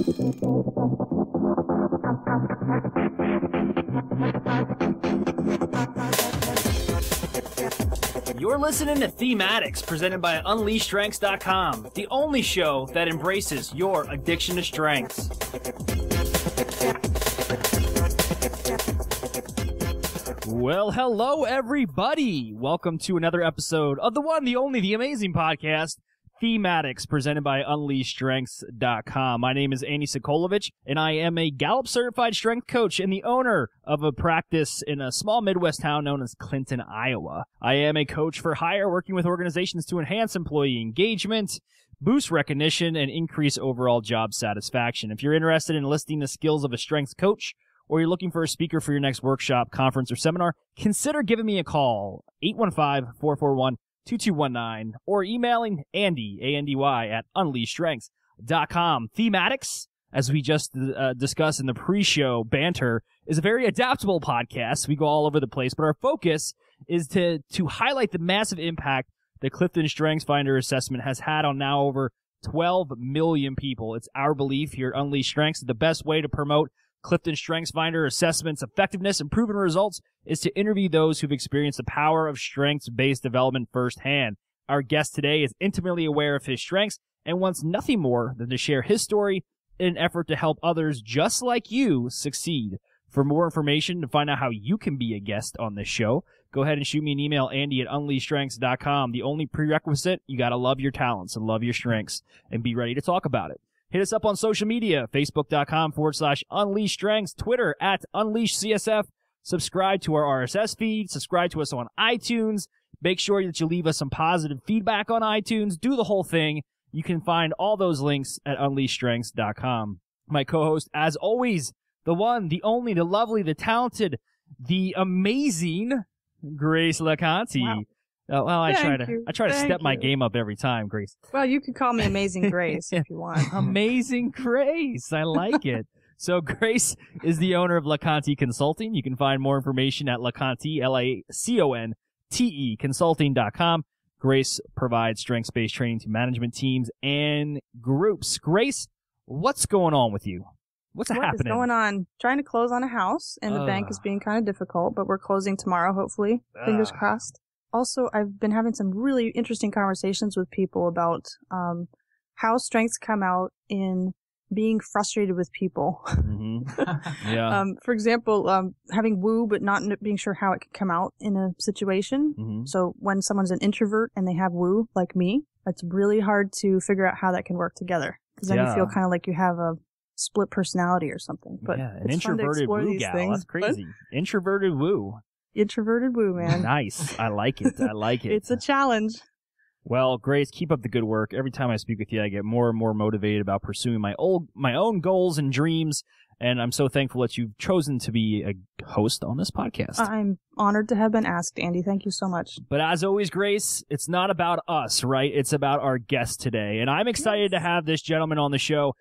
You're listening to THEME-ADDICTS, presented by UnleashStrengths.com, the only show that embraces your addiction to strengths. Well, hello, everybody. Welcome to another episode of the one, the only, the amazing podcast, THEME-ADDICTS, presented by UnleashStrengths.com. My name is Andy Sokolovich, and I am a Gallup-certified strength coach and the owner of a practice in a small Midwest town known as Clinton, Iowa. I am a coach for hire, working with organizations to enhance employee engagement, boost recognition, and increase overall job satisfaction. If you're interested in listing the skills of a strengths coach, or you're looking for a speaker for your next workshop, conference, or seminar, consider giving me a call, 815-441-2219, or emailing Andy, A-N-D-Y, at UnleashStrengths.com. THEME-ADDICTS, as we just discussed in the pre-show banter, is a very adaptable podcast. We go all over the place, but our focus is to highlight the massive impact the Clifton StrengthsFinder assessment has had on now over 12 million people. It's our belief here at Unleash Strengths that the best way to promote Clifton StrengthsFinder assessment's effectiveness and proven results is to interview those who've experienced the power of strengths-based development firsthand. Our guest today is intimately aware of his strengths and wants nothing more than to share his story in an effort to help others just like you succeed. For more information, to find out how you can be a guest on this show, go ahead and shoot me an email, Andy at UnleashStrengths.com. The only prerequisite, you gotta love your talents and love your strengths and be ready to talk about it. Hit us up on social media, Facebook.com/UnleashStrengths, Twitter at UnleashCSF. Subscribe to our RSS feed. Subscribe to us on iTunes. Make sure that you leave us some positive feedback on iTunes. Do the whole thing. You can find all those links at UnleashStrengths.com. My co-host, as always, the one, the only, the lovely, the talented, the amazing Grace LeConte. Wow. Well, I try to step my you. game up every time, Grace. Well, you could call me Amazing Grace if you want. Amazing Grace. I like it. So Grace is the owner of LeConte Consulting. You can find more information at LeConte, L-A-C-O-N-T-E, consulting.com. Grace provides strengths-based training to management teams and groups. Grace, what's going on with you? What's happening? What is going on? Trying to close on a house, and the bank is being kind of difficult, but we're closing tomorrow, hopefully. Fingers crossed. Also, I've been having some really interesting conversations with people about how strengths come out in being frustrated with people. Mm-hmm. Yeah. For example, having woo, but not being sure how it can come out in a situation. Mm-hmm. So when someone's an introvert and they have woo, like me, it's really hard to figure out how that can work together. Because then you feel kind of like you have a split personality or something. But yeah, an it's introverted fun to explore woo these gal. things. That's crazy. Introverted woo. Introverted woo, man. Nice. I like it. I like it. It's a challenge. Well, Grace, keep up the good work. Every time I speak with you, I get more and more motivated about pursuing my own goals and dreams. And I'm so thankful that you've chosen to be a host on this podcast. I'm honored to have been asked, Andy. Thank you so much. But as always, Grace, it's not about us, right? It's about our guest today. And I'm excited to have this gentleman on the show.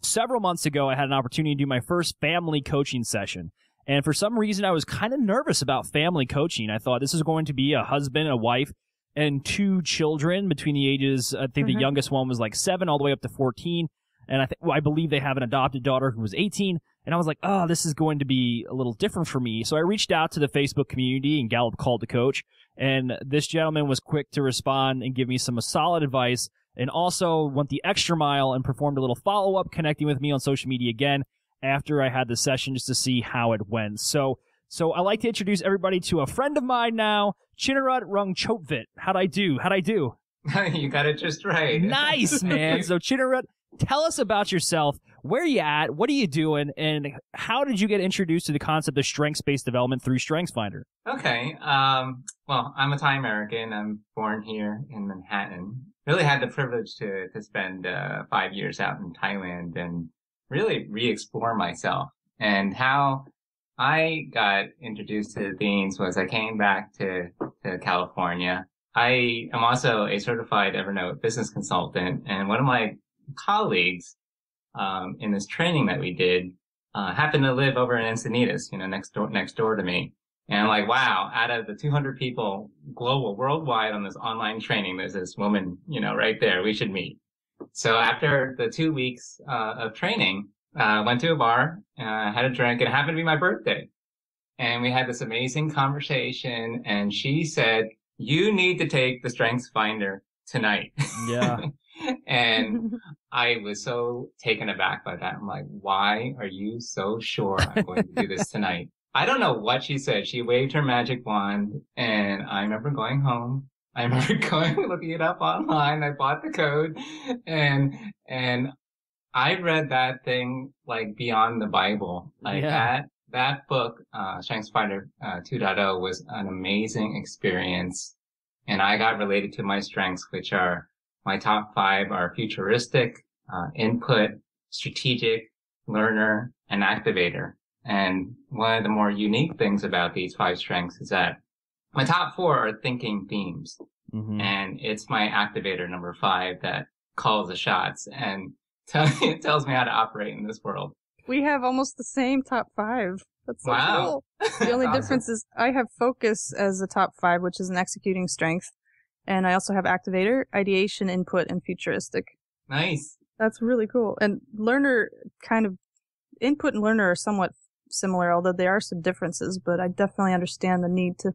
Several months ago, I had an opportunity to do my first family coaching session. And for some reason, I was kind of nervous about family coaching. I thought this is going to be a husband, a wife, and 2 children between the ages, I think the youngest one was like 7 all the way up to 14. And I believe they have an adopted daughter who was 18. And I was like, oh, this is going to be a little different for me. So I reached out to the Facebook community and Gallup Called to Coach. And this gentleman was quick to respond and give me some solid advice, and also went the extra mile and performed a little follow-up, connecting with me on social media again after I had the session just to see how it went. So I like to introduce everybody to a friend of mine now, Chinarut Ruangchotvit. How'd I do? You got it just right. Nice, man. So Chinarut, tell us about yourself. Where are you at? What are you doing? And how did you get introduced to the concept of strengths-based development through StrengthsFinder? Okay. Well, I'm a Thai American. I'm born here in Manhattan. Really had the privilege to spend 5 years out in Thailand and really re-explore myself. And how I got introduced to themes was I came back to California. I am also a certified Evernote business consultant, and one of my colleagues in this training that we did happened to live over in Encinitas, next door to me. And I'm like, wow, out of the 200 people worldwide on this online training, there's this woman, right there. We should meet. So after the 2 weeks of training, went to a bar, had a drink, and it happened to be my birthday. And we had this amazing conversation, and she said, "You need to take the StrengthsFinder tonight." Yeah. And I was so taken aback by that. I'm like, why are you so sure I'm going to do this tonight? I don't know what she said. She waved her magic wand, and I remember going home. I remember looking it up online. I bought the code, and I read that thing like beyond the Bible. Like that book, StrengthsFinder 2.0 was an amazing experience. And I got related to my strengths, which are my top 5 are futuristic, input, strategic, learner, and activator. And one of the more unique things about these 5 strengths is that my top 4 are thinking themes. Mm-hmm. And it's my activator number 5 that calls the shots and tells me how to operate in this world. We have almost the same top 5. That's so cool. The only difference is I have focus as a top 5, which is an executing strength. And I also have activator, ideation, input, and futuristic. Nice. That's really cool. And learner input and learner are somewhat similar, although there are some differences, but I definitely understand the need to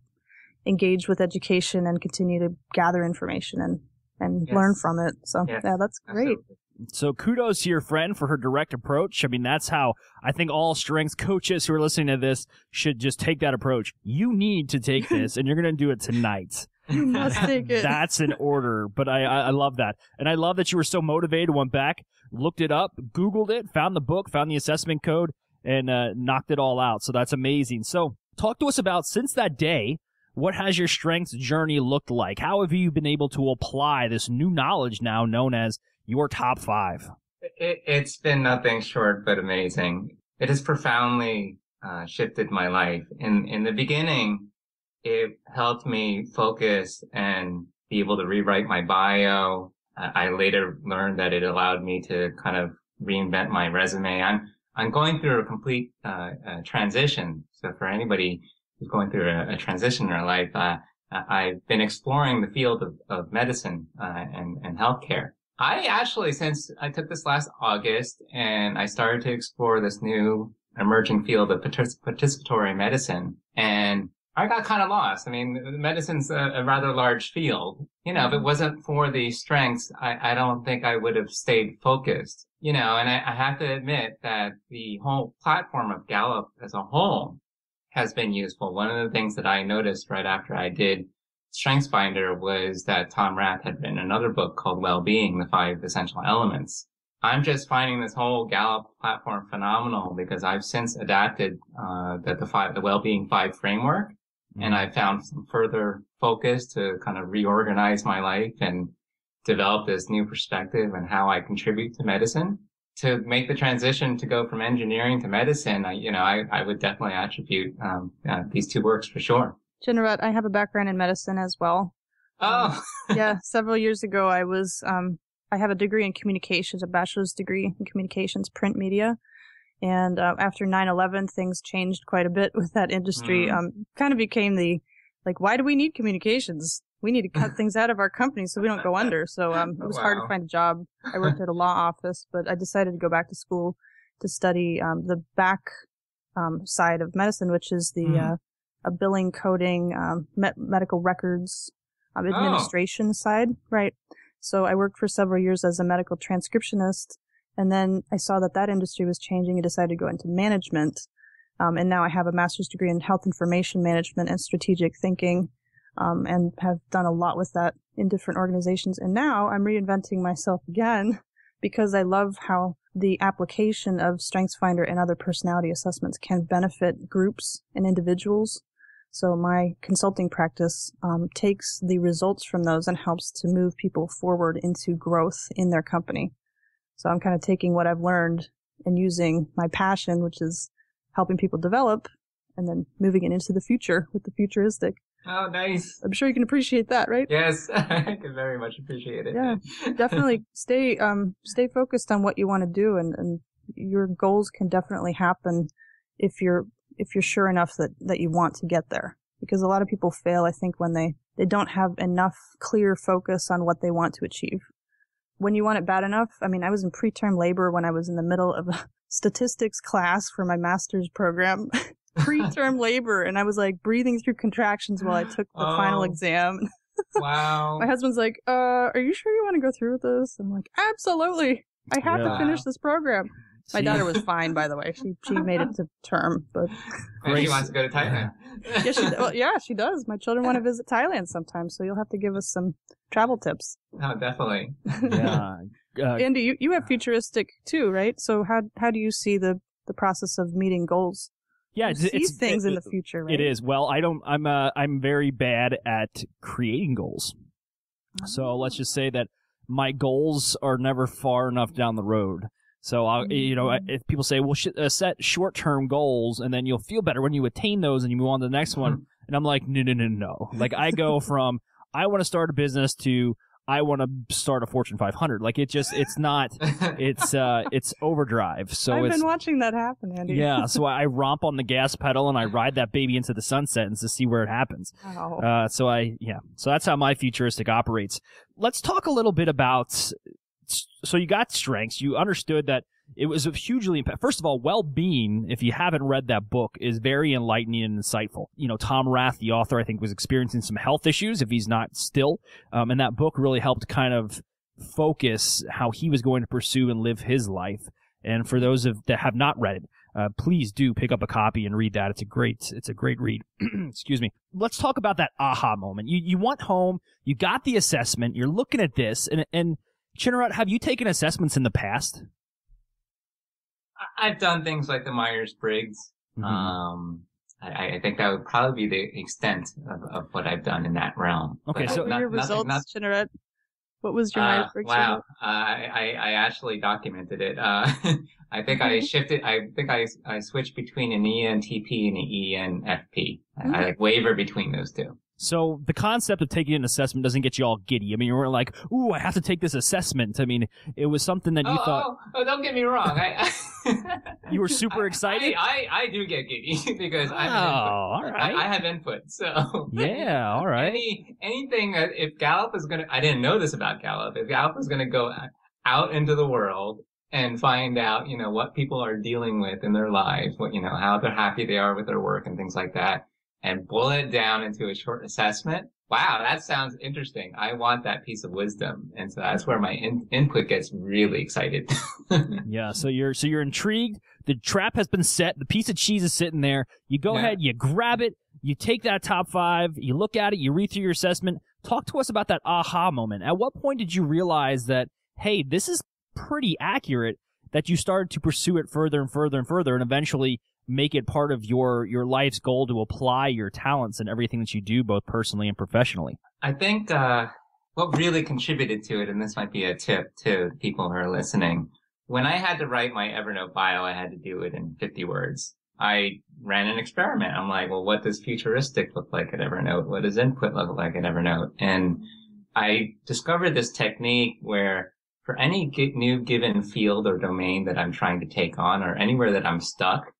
engage with education and continue to gather information and learn from it. So yeah, that's great. Absolutely. So kudos to your friend for her direct approach. I mean, that's how I think all strengths coaches who are listening to this should just take that approach. You need to take this, and you're going to do it tonight. You must take it. That's an order, but I love that. And I love that you were so motivated, went back, looked it up, Googled it, found the book, found the assessment code, and knocked it all out. So that's amazing. So talk to us about, since that day, what has your strengths journey looked like? How have you been able to apply this new knowledge now known as your top 5? It's been nothing short but amazing. It has profoundly shifted my life. In the beginning, it helped me focus and be able to rewrite my bio. I later learned that it allowed me to kind of reinvent my resume. I'm going through a complete transition. So for anybody who's going through a transition in their life, I've been exploring the field of medicine and healthcare. I actually, since I took this last August and I started to explore this new emerging field of participatory medicine, and I got kind of lost. I mean, medicine's a rather large field. You know, if it wasn't for the strengths, I don't think I would have stayed focused. You know, and I have to admit that the whole platform of Gallup as a whole has been useful. One of the things that I noticed right after I did StrengthsFinder was that Tom Rath had written another book called Well-Being, the 5 Essential Elements. I'm just finding this whole Gallup platform phenomenal because I've since adapted the Well-Being 5 framework, and I found some further focus to kind of reorganize my life and develop this new perspective on how I contribute to medicine. To make the transition to go from engineering to medicine, I would definitely attribute these 2 works for sure. Chinarut, I have a background in medicine as well. Oh. Yeah, several years ago I have a degree in communications, a bachelor's degree in communications, print media. And after 9/11, things changed quite a bit with that industry. Kind of became why do we need communications? We need to cut things out of our company so we don't go under. So it was hard to find a job. I worked at a law office, but I decided to go back to school to study the back side of medicine, which is the billing, coding, medical records, administration side. Right. So I worked for several years as a medical transcriptionist, and then I saw that industry was changing and decided to go into management. And now I have a master's degree in health information management and strategic thinking. And have done a lot with that in different organizations. And now I'm reinventing myself again because I love how the application of StrengthsFinder and other personality assessments can benefit groups and individuals. So my consulting practice takes the results from those and helps to move people forward into growth in their company. So I'm kind of taking what I've learned and using my passion, which is helping people develop, and then moving it into the future with the futuristic. Oh, nice. I'm sure you can appreciate that, right? Yes, I can very much appreciate it. Yeah, definitely stay focused on what you want to do, and your goals can definitely happen if you're sure enough that you want to get there. Because a lot of people fail, I think, when they don't have enough clear focus on what they want to achieve. when you want it bad enough, I mean, I was in preterm labor when I was in the middle of a statistics class for my master's program. Preterm labor, and I was like breathing through contractions while I took the final exam. Wow. My husband's like, are you sure you want to go through with this? I'm like, absolutely. I have to finish this program. My daughter was fine, by the way. She made it to term, but she wants to go to Thailand. She does. My children want to visit Thailand sometime, so you'll have to give us some travel tips. Oh, definitely. Yeah. Andy, you have futuristic too, right? So how do you see the process of meeting goals? Yeah, it's things in the future, right? It is. Well, I'm very bad at creating goals. So let's just say that my goals are never far enough down the road. So if people say, well, set short-term goals and then you'll feel better when you attain those and you move on to the next one. And I'm like, no. Like I go from I want to start a business to I want to start a Fortune 500. Like it's overdrive. So I've been watching that happen, Andy. Yeah. So I romp on the gas pedal and I ride that baby into the sunset and to see where it happens. Wow. So that's how my futuristic operates. Let's talk a little bit about, so you got strengths. You understood that it was hugely impactful. First of all, well-being, if you haven't read that book, is very enlightening and insightful. Tom Rath, the author, I think was experiencing some health issues, if he's not still. And that book really helped kind of focus how he was going to pursue and live his life. And for those that have not read it, please do pick up a copy and read that. It's a great read. Excuse me. Let's talk about that aha moment. You went home, you got the assessment, you're looking at this, and Chinarut, have you taken assessments in the past? I've done things like the Myers-Briggs. Mm-hmm. I think that would probably be the extent of what I've done in that realm. Okay, so what were your results, Chinarut? What was your Myers-Briggs? Wow, I actually documented it. I think I shifted. I think I switched between an ENTP and an ENFP. I like waver between those two. So the concept of taking an assessment doesn't get you all giddy. I mean, you weren't like, ooh, I have to take this assessment. I mean, it was something that you thought. Oh, don't get me wrong. You were super excited? I do get giddy because all right. I have input. So yeah, all right. Anything, if Gallup is going to, I didn't know this about Gallup. If Gallup is going to go out into the world and find out, what people are dealing with in their lives, how they're happy they are with their work and things like that, and boil it down into a short assessment. Wow, that sounds interesting. I want that piece of wisdom. And so that's where my input gets really excited. Yeah, so you're intrigued. The trap has been set. The piece of cheese is sitting there. You go ahead, you grab it, you take that top 5, you look at it, you read through your assessment. Talk to us about that aha moment. At what point did you realize that, hey, this is pretty accurate, that you started to pursue it further and further and further and eventually make it part of your life's goal to apply your talents and everything that you do, both personally and professionally? I think what really contributed to it, and this might be a tip to people who are listening, when I had to write my Evernote bio, I had to do it in 50 words. I ran an experiment. I'm like, well, what does futuristic look like at Evernote? What does input look like at Evernote? And I discovered this technique where for any new given field or domain that I'm trying to take on, or anywhere that I'm stuck,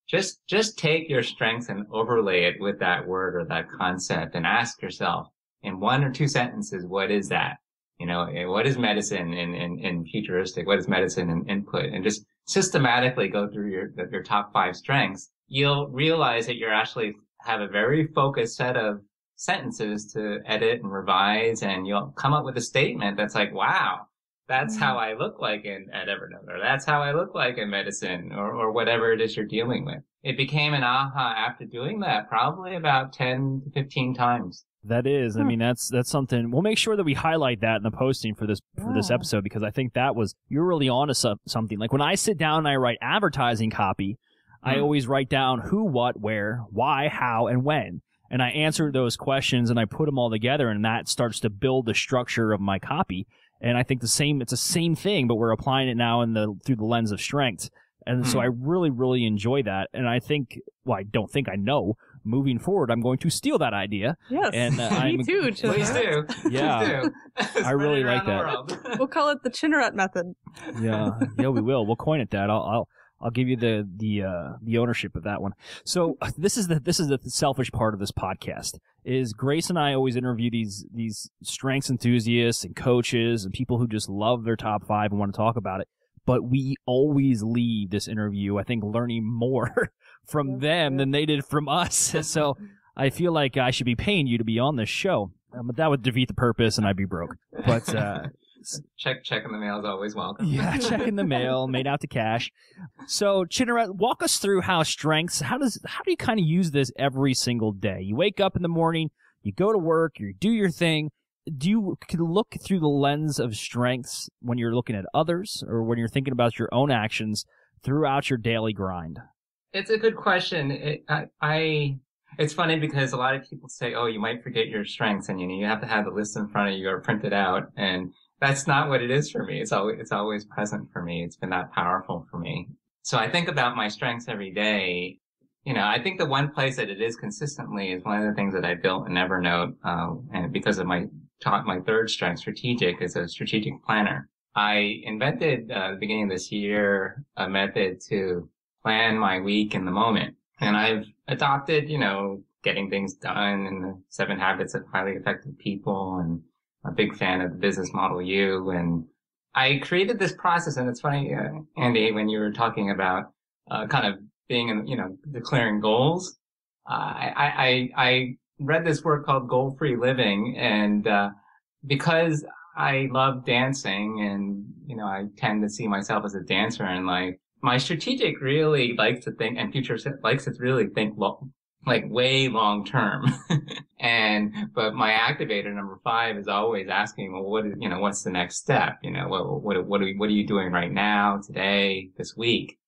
just take your strengths and overlay it with that word or that concept and ask yourself in 1 or 2 sentences, what is that? What is medicine in futuristic? What is medicine in input? And just systematically go through your top 5 strengths. You'll realize that you actually have a very focused set of sentences to edit and revise, and you'll come up with a statement that's like, wow, that's how I look like at Evernote, or that's how I look like in medicine, or whatever it is you're dealing with. It became an aha after doing that, probably about 10 to 15 times. That is, I mean, that's something. We'll make sure that we highlight that in the posting for this episode, because I think you're really onto something. Like when I sit down and I write advertising copy, I always write down who, what, where, why, how, and when. And I answer those questions and I put them all together, and that starts to build the structure of my copy. And I think it's the same thing, but we're applying it now through the lens of strengths. And so I really, really enjoy that. And I know, moving forward, I'm going to steal that idea. Yes, and, me too. Please do. Yeah, Please do. I really like that. We'll call it the Chinarut Method. Yeah, we will. We'll coin it that. I'll I'll give you the ownership of that one. So this is the selfish part of this podcast. Is Grace and I always interview these strengths enthusiasts and coaches and people who just love their top 5 and want to talk about it. But we always leave this interview, I think, learning more from them than they did from us. So I feel like I should be paying you to be on this show. But that would defeat the purpose and I'd be broke. But check in the mail is always welcome. Yeah, check in the mail, made out to cash. So Chinarut, walk us through how do you kind of use this every single day? You wake up in the morning, you go to work, you do your thing. Do you look through the lens of strengths when you're looking at others or when you're thinking about your own actions throughout your daily grind? It's a good question. It's funny because a lot of people say, oh, you might forget your strengths, and you have to have the list in front of you or print it out. And that's not what it is for me. It's always present for me. It's been that powerful for me. So I think about my strengths every day. I think the one place that it is consistently is one of the things that I built in Evernote, and because of my third strength, strategic, is a strategic planner. I invented at the beginning of this year a method to plan my week in the moment. And I've adopted, getting things done and the 7 habits of highly effective people, and I'm a big fan of the business model U. And I created this process, and it's funny, Andy, when you were talking about kind of being in, declaring goals. I read this work called Goal Free Living, and because I love dancing, and I tend to see myself as a dancer in life, my strategic really likes to think, and future likes to really think way long term. But my activator number 5 is always asking, well, what's the next step? What are you doing right now, today, this week?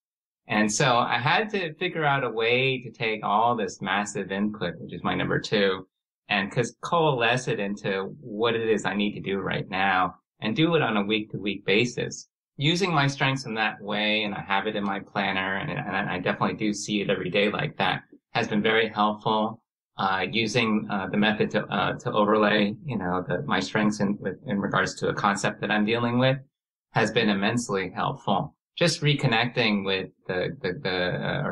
And so I had to figure out a way to take all this massive input, which is my number 2, and coalesce it into what it is I need to do right now, and do it on a week to week basis. Using my strengths in that way, and I have it in my planner, and I definitely do see it every day like that, has been very helpful. Using the method to overlay, my strengths in regards to a concept that I'm dealing with has been immensely helpful. Just reconnecting with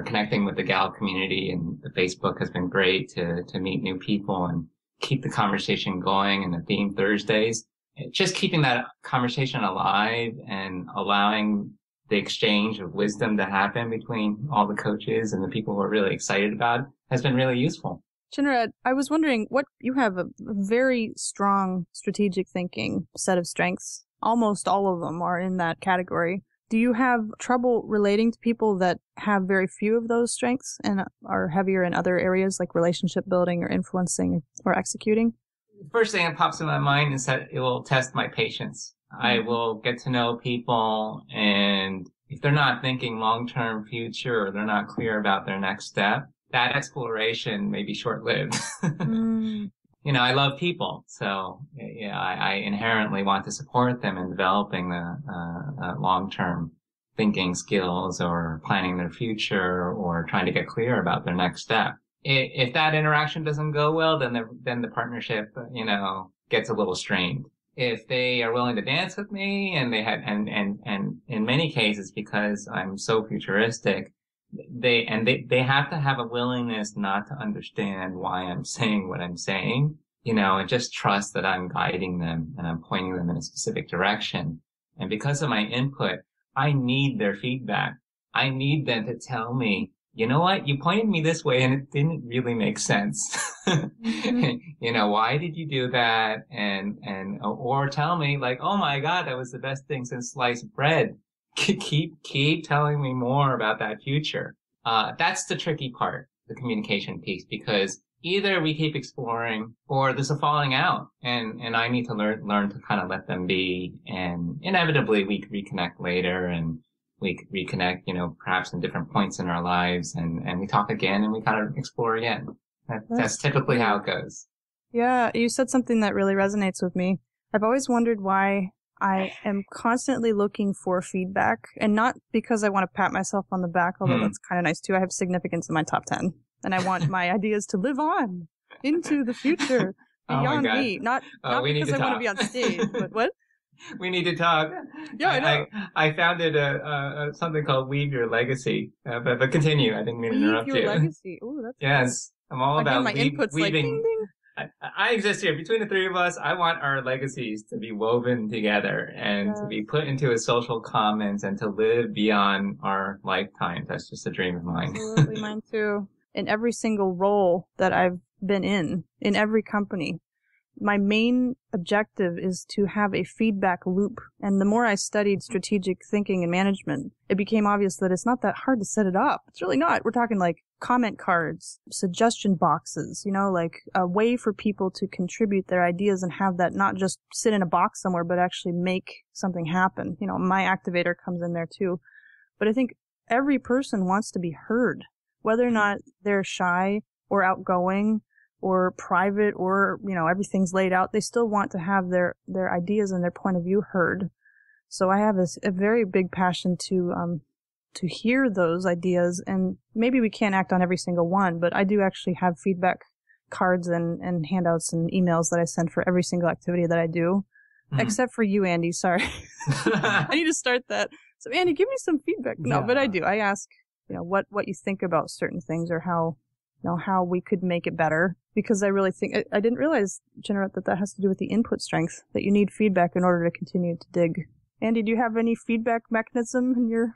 connecting with the gal community, and the Facebook has been great to meet new people and keep the conversation going, and the theme Thursdays. Just keeping that conversation alive and allowing the exchange of wisdom to happen between all the coaches and the people who are really excited about it has been really useful. Chinarut, I was wondering, you have a very strong strategic thinking set of strengths. Almost all of them are in that category. Do you have trouble relating to people that have very few of those strengths and are heavier in other areas like relationship building or influencing or executing? The first thing that pops in my mind is that it will test my patience. I will get to know people, and if they're not thinking long-term future, or they're not clear about their next step, that exploration may be short-lived. I love people, so I inherently want to support them in developing the long-term thinking skills, or planning their future, or trying to get clear about their next step. If that interaction doesn't go well, then the partnership, gets a little strained. If they are willing to dance with me, and and in many cases, because I'm so futuristic, they have to have a willingness not to understand why I'm saying what I'm saying, and just trust that I'm guiding them and I'm pointing them in a specific direction. And because of my input, I need their feedback. I need them to tell me, you know what? You pointed me this way and it didn't really make sense. Why did you do that? Or tell me oh my God, that was the best thing since sliced bread. Keep telling me more about that future. That's the tricky part, the communication piece, because either we keep exploring or there's a falling out, and I need to learn to kind of let them be, and inevitably we reconnect later, and we reconnect, perhaps in different points in our lives, and we talk again, and we kind of explore again. That's typically how it goes. Yeah, you said something that really resonates with me. I've always wondered why I am constantly looking for feedback, and not because I want to pat myself on the back, although that's kind of nice too. I have significance in my top 10, and I want my ideas to live on into the future beyond me. Not because I want to be on stage, but what? We need to talk. Yeah, I know. I founded something called Weave Your Legacy. But continue. I didn't mean to interrupt you. Weave Your Legacy. Oh, that's yes. Cool. I'm all about my inputs weaving. like ding, ding. I exist here. Between the three of us, I want our legacies to be woven together and to be put into a social commons and to live beyond our lifetimes. That's just a dream of mine. Absolutely, mine too. In every single role that I've been in every company, my main objective is to have a feedback loop. And the more I studied strategic thinking and management, it became obvious that it's not that hard to set it up. It's really not. We're talking like comment cards, suggestion boxes, like a way for people to contribute their ideas and have that not just sit in a box somewhere, but actually make something happen. My activator comes in there too. But I think every person wants to be heard, whether or not they're shy or outgoing or private or, everything's laid out. They still want to have their ideas and their point of view heard. So I have a very big passion to hear those ideas, and maybe we can't act on every single one, but I do actually have feedback cards and handouts and emails that I send for every single activity that I do, except for you, Andy. Sorry. I need to start that. So Andy, give me some feedback. No, but I do. I ask, what you think about certain things or how we could make it better, because I really think, I didn't realize, Chinarut, that has to do with the input strength, that you need feedback in order to continue to dig. Andy, do you have any feedback mechanism in your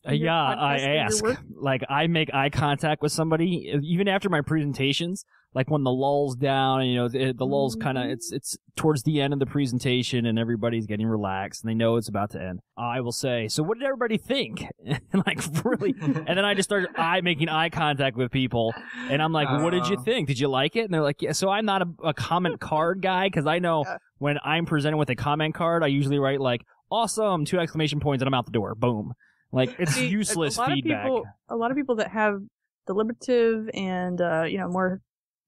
I ask. Like, I make eye contact with somebody, even after my presentations, like when the lull's down, the lull's kind of, it's towards the end of the presentation and everybody's getting relaxed and they know it's about to end. I will say, so what did everybody think? Like, really? And then I just started making eye contact with people and I'm like, what did you think? Did you like it? And they're like, yeah. So I'm not a comment card guy, because I know when I'm presenting with a comment card, I usually write like, awesome, 2 exclamation points, and I'm out the door. Boom. Like, it's useless feedback. A lot of people that have deliberative and,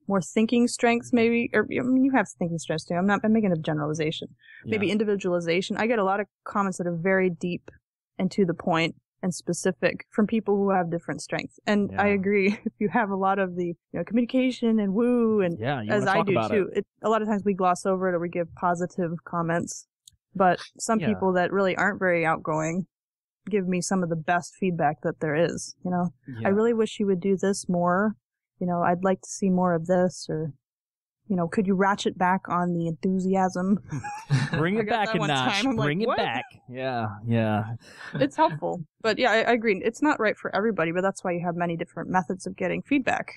more thinking strengths, maybe, or you have thinking strengths too. I'm making a generalization. Maybe individualization. I get a lot of comments that are very deep and to the point and specific from people who have different strengths. And I agree. If you have a lot of the communication and woo, and as I do too, a lot of times we gloss over it or we give positive comments. But some people that really aren't very outgoing give me some of the best feedback that there is. I really wish you would do this more. I'd like to see more of this, or, could you ratchet back on the enthusiasm? Bring it back a notch. Bring it back. Yeah. It's helpful. But yeah, I agree. It's not right for everybody, but that's why you have many different methods of getting feedback.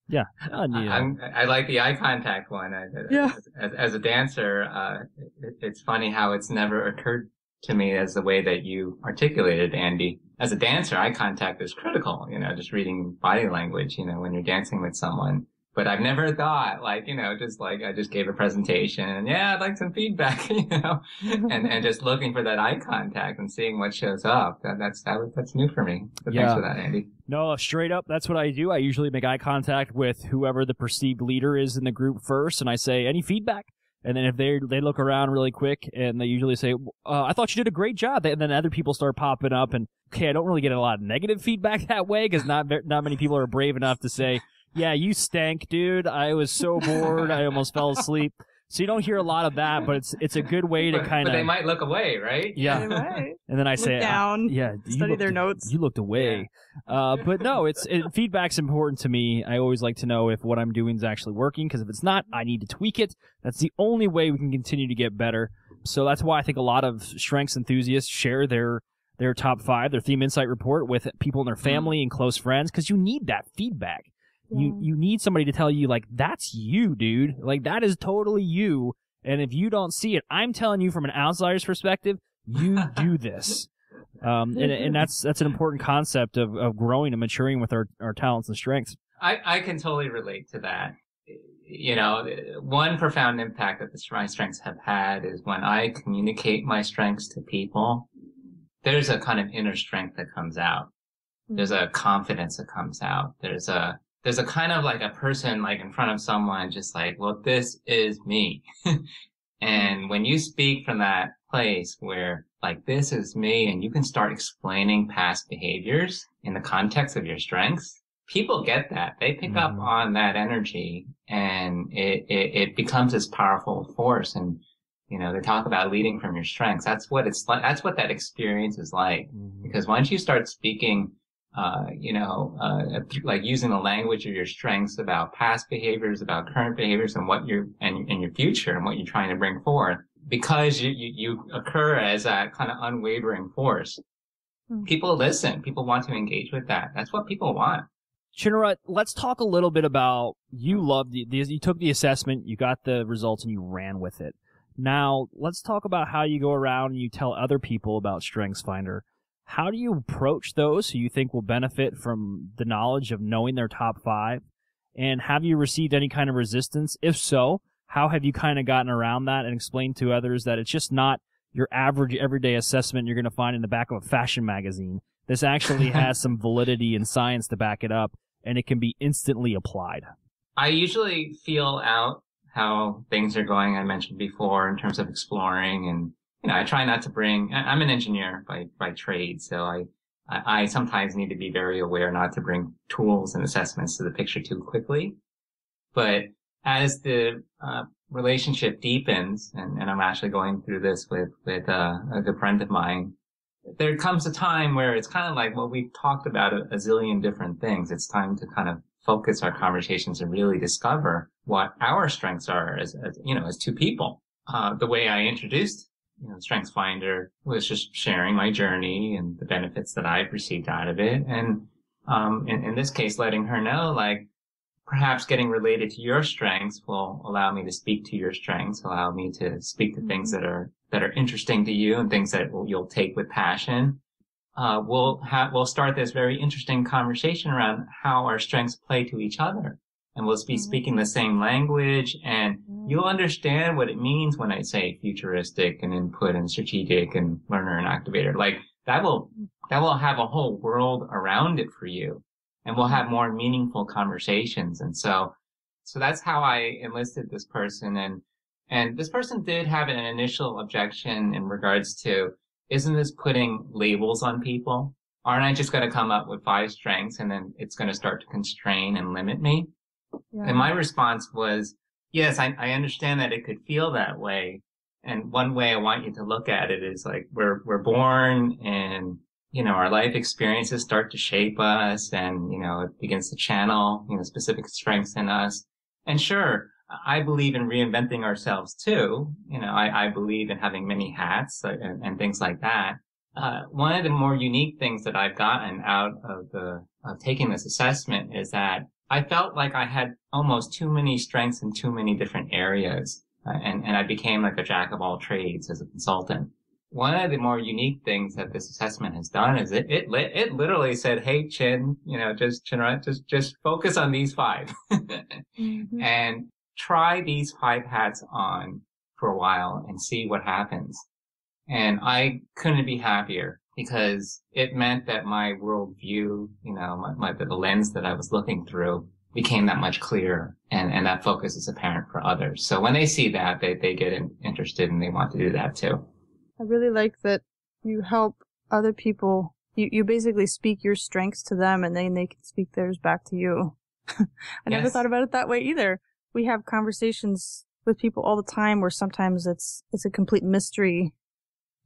Yeah. I like the eye contact one. As a dancer, it's funny how it's never occurred to me as the way that you articulated, Andy. As a dancer, eye contact is critical, just reading body language, when you're dancing with someone. But I've never thought, just like I just gave a presentation and I'd like some feedback, and just looking for that eye contact and seeing what shows up. That's new for me. So thanks for that, Andy. No, straight up, that's what I do. I usually make eye contact with whoever the perceived leader is in the group first, and I say, any feedback? And then if they look around really quick and they usually say, I thought you did a great job. And then other people start popping up, and I don't really get a lot of negative feedback that way, because not many people are brave enough to say, yeah, you stank, dude. I was so bored. I almost fell asleep. So you don't hear a lot of that, but it's a good way to kind of. But they might look away, right? Yeah. They might. And then I say, look down, study their notes. You looked away. But no, feedback's important to me. I always like to know if what I'm doing is actually working, because if it's not, I need to tweak it. That's the only way we can continue to get better. So that's why I think a lot of strengths enthusiasts share their top 5, their theme insight report with people in their family and close friends, because you need that feedback. You need somebody to tell you, like, that's you, dude. Like, that is totally you. And if you don't see it, I'm telling you from an outsider's perspective, you do this. And that's an important concept of growing and maturing with our talents and strengths. I can totally relate to that. One profound impact that my strengths have had is when I communicate my strengths to people, there's a kind of inner strength that comes out. There's a confidence that comes out. There's a kind of like a person like in front of someone just like, well, this is me. And when you speak from that place where like, this is me, and you can start explaining past behaviors in the context of your strengths, people get that. They pick up on that energy, and it becomes this powerful force. And They talk about leading from your strengths. That's what it's like. That's what that experience is like. Mm-hmm. Because once you start speaking, like using the language of your strengths about past behaviors, about current behaviors, and what and your future and what you're trying to bring forth, because you occur as that kind of unwavering force. Mm-hmm. People listen. People want to engage with that. That's what people want. Chinarut, let's talk a little bit about, you took the assessment, you got the results, and you ran with it. Now, let's talk about how you go around and you tell other people about StrengthsFinder. How do you approach those who you think will benefit from the knowledge of knowing their top 5? And have you received any kind of resistance? If so, how have you kind of gotten around that and explained to others that it's just not your average everyday assessment you're going to find in the back of a fashion magazine? This actually has some validity and science to back it up, and it can be instantly applied. I usually feel out how things are going, I mentioned before, in terms of exploring. And, I try not to I'm an engineer by trade, so I sometimes need to be very aware not to bring tools and assessments to the picture too quickly. But as the relationship deepens, and I'm actually going through this with a good friend of mine, there comes a time where it's kind of like, well, we've talked about a zillion different things. It's time to kind of focus our conversations and really discover what our strengths are as two people. The way I introduced, StrengthsFinder was just sharing my journey and the benefits that I've received out of it. And, in this case, letting her know, like, perhaps getting related to your strengths will allow me to speak to your strengths, allow me to speak to things that are interesting to you and things that you'll take with passion. We'll start this very interesting conversation around how our strengths play to each other. And we'll be speaking the same language, and you'll understand what it means when I say futuristic and input and strategic and learner and activator. Like, that will have a whole world around it for you, and we'll have more meaningful conversations. And so that's how I enlisted this person. And this person did have an initial objection in regards to, isn't this putting labels on people? Aren't I just going to come up with 5 strengths and then it's going to start to constrain and limit me? Yeah. And my response was, yes, I understand that it could feel that way. And one way I want you to look at it is like, we're born and, our life experiences start to shape us, and, it begins to channel, specific strengths in us. And sure, I believe in reinventing ourselves too. I believe in having many hats and things like that. One of the more unique things that I've gotten out of taking this assessment is that I felt like I had almost too many strengths in too many different areas. And I became like a jack of all trades as a consultant. One of the more unique things that this assessment has done is it literally said, hey, just focus on these 5 mm-hmm. and try these 5 hats on for a while and see what happens. And I couldn't be happier, because it meant that my worldview, the lens that I was looking through became that much clearer, and that focus is apparent for others. So when they see that, they get interested and they want to do that too. I really like that you help other people. You basically speak your strengths to them, and then they can speak theirs back to you. I never thought about it that way either. We have conversations with people all the time where sometimes it's a complete mystery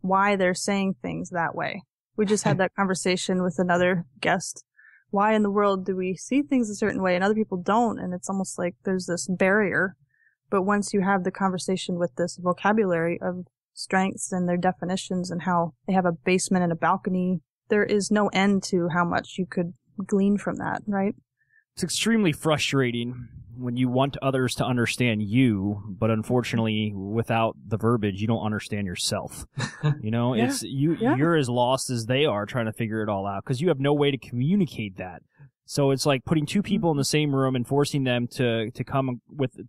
why they're saying things that way. We just had that conversation with another guest. Why in the world do we see things a certain way and other people don't? And it's almost like there's this barrier. But once you have the conversation with this vocabulary of strengths and their definitions and how they have a basement and a balcony, there is no end to how much you could glean from that, right? It's extremely frustrating when you want others to understand you, but unfortunately, without the verbiage, you don't understand yourself. You're as lost as they are trying to figure it all out, because you have no way to communicate that. So it's like putting 2 people in the same room and forcing them to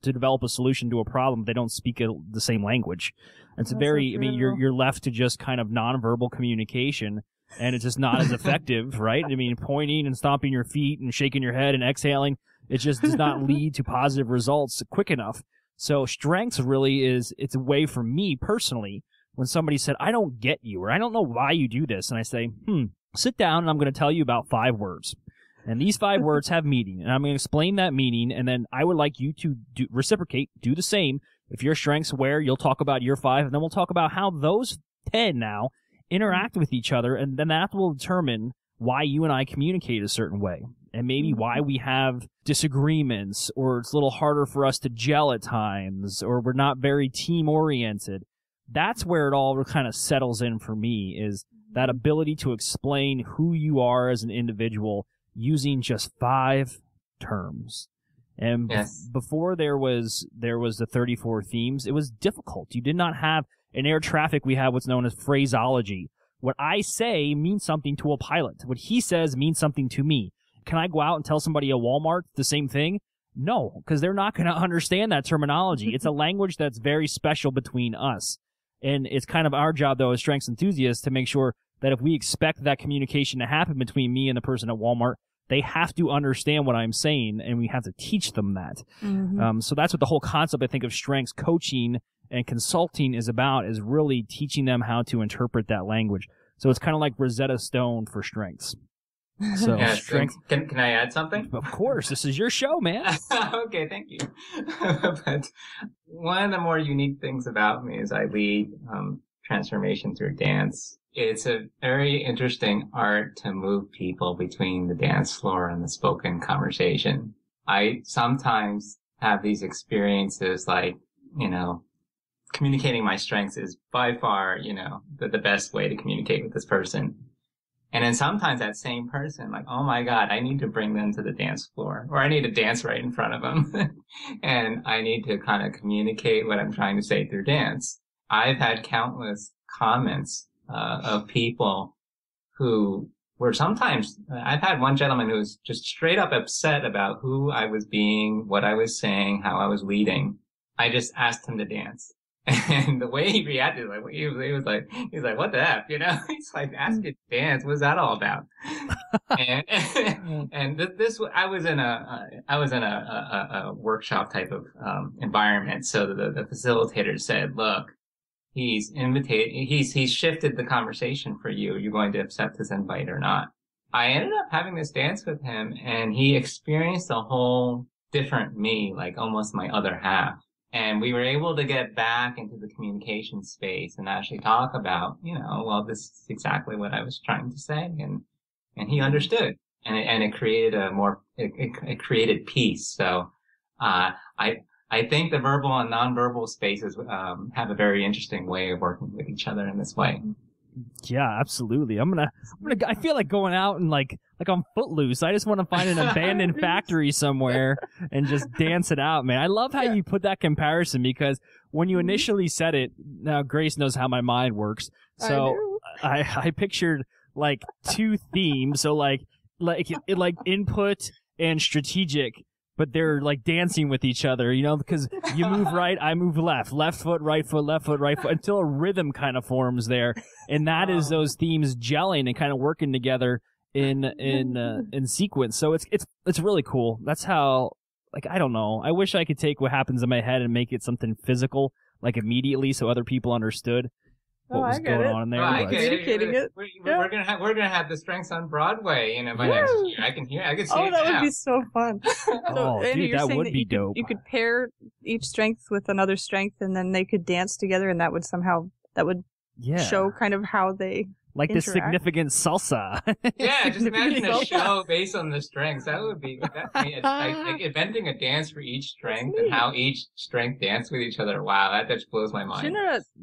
develop a solution to a problem. They don't speak the same language. It's you're left to just kind of nonverbal communication, and it's just not as effective, right? Pointing and stomping your feet and shaking your head and exhaling, it just does not lead to positive results quick enough. So strengths really it's a way for me personally, when somebody said, I don't get you, or I don't know why you do this. And I say, sit down and I'm going to tell you about 5 words. And these 5 words have meaning, and I'm going to explain that meaning, and then I would like you to reciprocate, do the same, if your strengths where, you'll talk about your 5, and then we'll talk about how those 10 now interact with each other, and then that will determine why you and I communicate a certain way, and maybe why we have disagreements, or it's a little harder for us to gel at times, or we're not very team-oriented. That's where it all kind of settles in for me, is that ability to explain who you are as an individual using just 5 terms. And before there was the 34 themes, it was difficult. You did not have, in air traffic, we have what's known as phraseology. What I say means something to a pilot. What he says means something to me. Can I go out and tell somebody at Walmart the same thing? No, because they're not going to understand that terminology. It's a language that's very special between us. And it's kind of our job, though, as strengths enthusiasts, to make sure that if we expect that communication to happen between me and the person at Walmart, they have to understand what I'm saying, and we have to teach them that. So that's what the whole concept, I think, of strengths coaching and consulting is about, is really teaching them how to interpret that language. So it's kind of like Rosetta Stone for strengths. So strengths. Can I add something? Of course, this is your show, man. Okay, thank you. But one of the more unique things about me is I lead transformation through dance. It's a very interesting art to move people between the dance floor and the spoken conversation. I sometimes have these experiences like, communicating my strengths is by far, the best way to communicate with this person. And then sometimes that same person, like, oh my God, I need to bring them to the dance floor, or I need to dance right in front of them. And I need to kind of communicate what I'm trying to say through dance. I've had countless comments of people who were sometimes, I've had one gentleman who was just straight up upset about who I was being, what I was saying, how I was leading. I just asked him to dance. And the way he reacted, like, he was like, what the F, He's like, ask you to dance. What's that all about? And I was in a workshop type of, environment. So the facilitator said, look, he's shifted the conversation for you. You're going to accept his invite or not. I ended up having this dance with him, and he experienced a whole different me, like almost my other half. And we were able to get back into the communication space and actually talk about, this is exactly what I was trying to say. And he understood. And it created it created peace. So, I think the verbal and nonverbal spaces, have a very interesting way of working with each other in this way. Yeah, absolutely. I feel like going out and like on Footloose. I just want to find an abandoned factory somewhere and just dance it out, man. I love how you put that comparison, because when you initially said it, now Grace knows how my mind works. So I pictured like 2 themes. So like input and strategic, but they're like dancing with each other, because you move right, I move left foot, right foot, left foot, right foot, until a rhythm kind of forms there. And that is those themes gelling and kind of working together in sequence. So it's really cool. That's how, like, I don't know. I wish I could take what happens in my head and make it something physical, like immediately, so other people understood what was going on in there. I get it. We're gonna have the Strengths on Broadway, by next year. I can see it now. Oh, that would be so fun. So, Andy, dude, that would be dope. You could pair each strength with another strength, and then they could dance together, and that would show kind of how they like interact. The significant salsa. Yeah, just imagine a show based on the strengths. That would be like inventing a dance for each strength and how each strength dance with each other. Wow, that just blows my mind.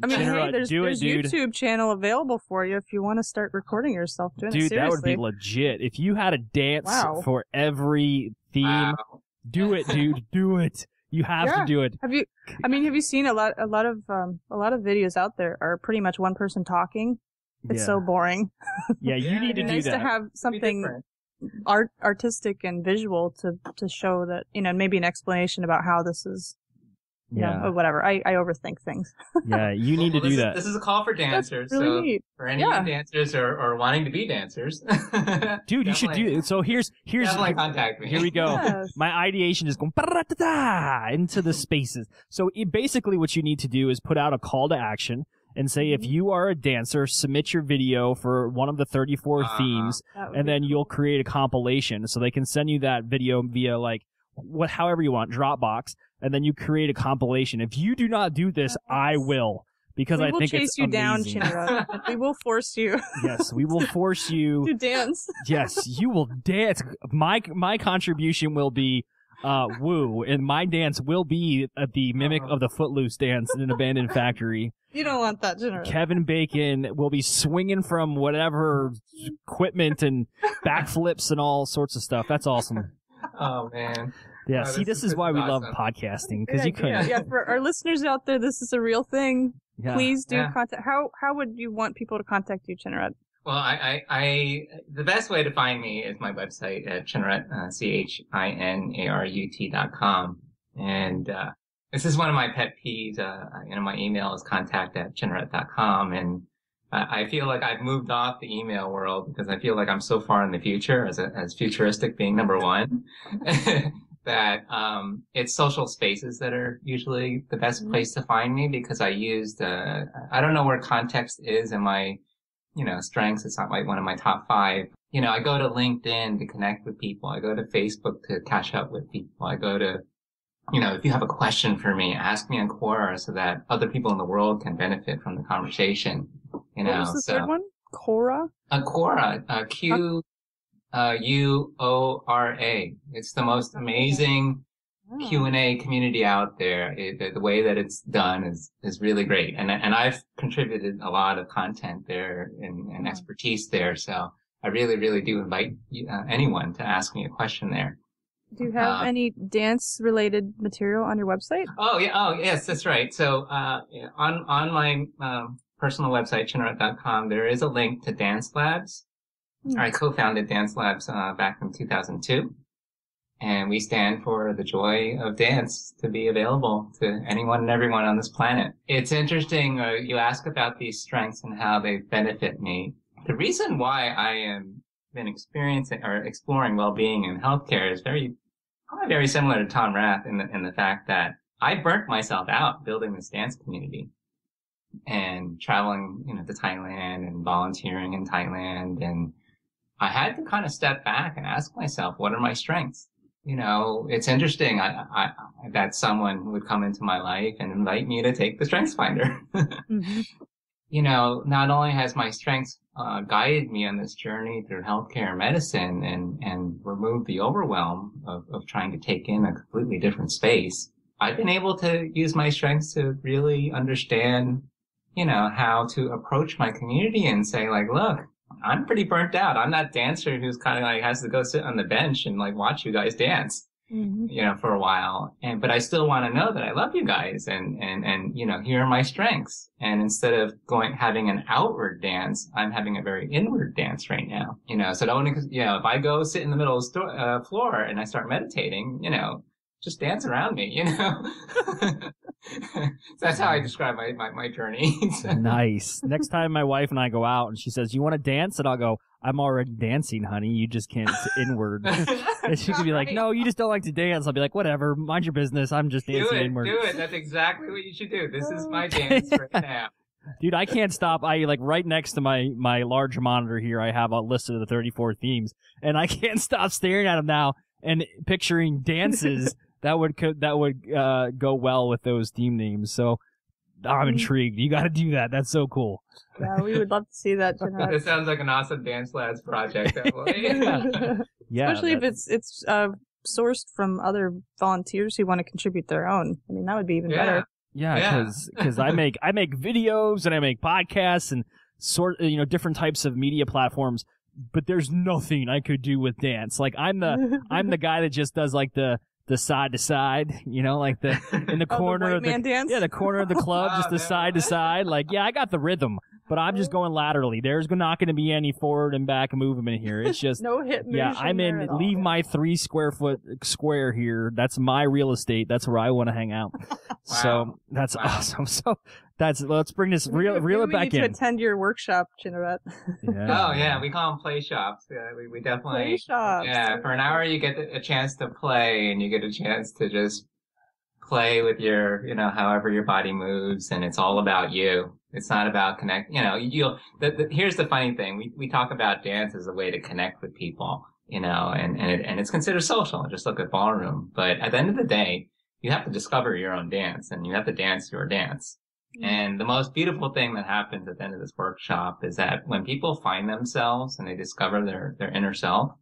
Chinarut, there's YouTube channel available for you if you want to start recording yourself doing it. Dude, that would be legit. If you had a dance for every theme, do it, dude. Do it. You have to do it. Have you seen a lot of videos out there are pretty much one person talking? It's so boring. Yeah, you need to do nice that. To have something artistic and visual to show that, maybe an explanation about how this is, or whatever. I overthink things. Yeah, you need to do that. This is a call for dancers. That's really neat. For any dancers or wanting to be dancers. Dude, you should do it. So here's definitely contact me. Here we go. Yes. My ideation is going into the spaces. So basically what you need to do is put out a call to action and say, if you are a dancer, submit your video for one of the 34 themes, and then you'll create a compilation. So they can send you that video via like however you want, Dropbox, and then you create a compilation. If you do not do this, I will. Because I think it's amazing. We will chase you down, Chinarut, and we will force you. Yes, we will force you to dance. Yes, you will dance. My contribution will be woo, and my dance will be the mimic of the Footloose dance in an abandoned factory. You don't want that, Chinarut. Kevin Bacon will be swinging from whatever equipment and backflips and all sorts of stuff. That's awesome. Oh man. Yeah, see, this is why we love podcasting, because you couldn't. Yeah, for our listeners out there, this is a real thing. Yeah. Please do contact. How would you want people to contact you, Chinarut? Well, the best way to find me is my website at Chinarut, CHINARUT.com. And, this is one of my pet peeves. My email is contact@Chinarut.com. And I feel like I've moved off the email world because I feel like I'm so far in the future as futuristic being number one. That it's social spaces that are usually the best place to find me, because I used I don't know where context is in my strengths. It's not like one of my top 5. I go to LinkedIn to connect with people. I go to Facebook to catch up with people. I go to if you have a question for me, ask me on Quora so that other people in the world can benefit from the conversation. What was the third one? Quora? Quora, Quora. It's the most amazing Q&A community out there. The way that it's done is really great. And I've contributed a lot of content there and expertise there. So I really, really do invite anyone to ask me a question there. Do you have any dance related material on your website? Oh, yeah. Oh, yes, that's right. So, on my, personal website, Chinarut.com, there is a link to Dance Labs. I co-founded Dance Labs back in 2002, and we stand for the joy of dance to be available to anyone and everyone on this planet. It's interesting, you ask about these strengths and how they benefit me. The reason why I am been experiencing or exploring well-being in healthcare is probably very similar to Tom Rath in the fact that I burnt myself out building this dance community and traveling, to Thailand and volunteering in Thailand, and I had to kind of step back and ask myself, what are my strengths? It's interesting that someone would come into my life and invite me to take the StrengthsFinder. Not only has my strengths guided me on this journey through healthcare and medicine and removed the overwhelm of trying to take in a completely different space, I've been able to use my strengths to really understand, how to approach my community and say, like, look, I'm pretty burnt out. I'm that dancer who's kind of like has to go sit on the bench and like watch you guys dance, for a while. But I still want to know that I love you guys and, here are my strengths. And instead of having an outward dance, I'm having a very inward dance right now, so if I go sit in the middle of the floor and I start meditating, just dance around me, That's how I describe my journey. Nice. Next time my wife and I go out and she says, you want to dance? And I'll go, I'm already dancing, honey. You just can't inward. And she could be like, no, you just don't like to dance. I'll be like, whatever, mind your business. I'm just dancing inward. Do it. That's exactly what you should do. This is my dance right now. Dude, I can't stop. Right next to my large monitor here, I have a list of the 34 themes, and I can't stop staring at them now and picturing dances that would go well with those theme names. So I'm intrigued. You got to do that. That's so cool. Yeah, we would love to see that. This sounds like an awesome Dance Labs project. Yeah, especially if it's sourced from other volunteers who want to contribute their own. I mean, that would be even better. Yeah, because I make videos and I make podcasts and different types of media platforms, but there's nothing I could do with dance. Like I'm the guy that just does like the side to side, like in the corner of the corner of the club, just the side to side. Like, yeah, I got the rhythm, but I'm just going laterally. There's not going to be any forward and back movement here. It's just no hip motion. Yeah, I'm in. Leave my 3 square foot square here. That's my real estate. That's where I want to hang out. Wow. So that's awesome. So let's bring this reel it back in. We need to attend your workshop, Chinarut. Yeah. Oh yeah, we call them play shops. Yeah, we definitely play shops. Yeah, for an hour you get a chance to play, and you get a chance to just play with your, however your body moves, and it's all about you. It's not about connect. Here's the funny thing: we talk about dance as a way to connect with people. and it's considered social. Just look at ballroom. But at the end of the day, you have to discover your own dance and you have to dance your dance. Mm-hmm. And the most beautiful thing that happens at the end of this workshop is that when people find themselves and they discover their inner self